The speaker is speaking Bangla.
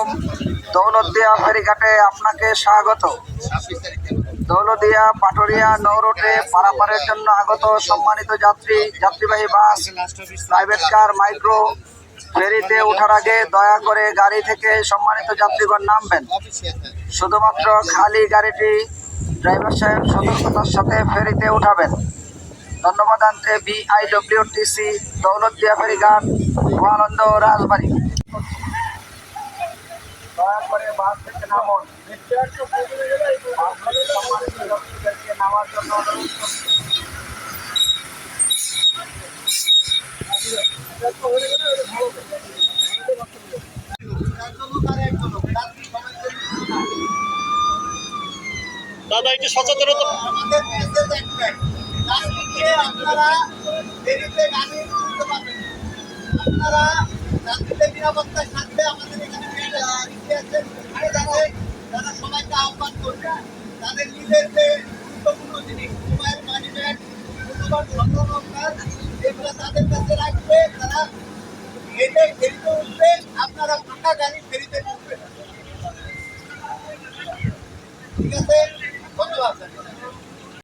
আলাইকুম। দৌলতদিয়া ফেরিঘাটে আপনাকে স্বাগত। দৌলতদিয়া পাটুরিয়া নৌরুটে পারাপারের জন্য আগত সম্মানিত যাত্রীবাহী বাস, প্রাইভেট কার, মাইক্রো ফেরিতে ওঠার আগে দয়া করে গাড়ি থেকে সম্মানিত যাত্রীগণ নামবেন। শুধুমাত্র খালি গাড়িটি ড্রাইভার সাহেব সতর্কতার সাথে ফেরিতে উঠাবেন। ধন্যবাদ জানতে BIWTC দৌলতদিয়া ফেরিঘাট, মহানন্দ, রাজবাড়ী। দয়া করে বাস থেকে নামুন। সম্মানিত যাত্রীদেরকে নামার জন্য অনুরোধ করছি। দাদা একটু সচেতনতা। আমাদের মেসেজ একটাই, যাত্রীকে আপনারা দেরিতে গাড়ি তুলতে পারবেন। আপনারা যাত্রীদের নিরাপত্তার সাথে আমাদের এখানে তারা সবাইকে আহ্বান করবে। তাদের নিজের যে গুরুত্বপূর্ণ জিনিস, মোবাইল, মানি ব্যাগ, মূল্যবান স্বর্ণালংকার, এগুলো তাদের কাছে রাখবে। তারা হেঁটে ফেরিতে উঠবে, আপনারা ফাঁকা গাড়ি ফেরিতে উঠবে। ঠিক আছে।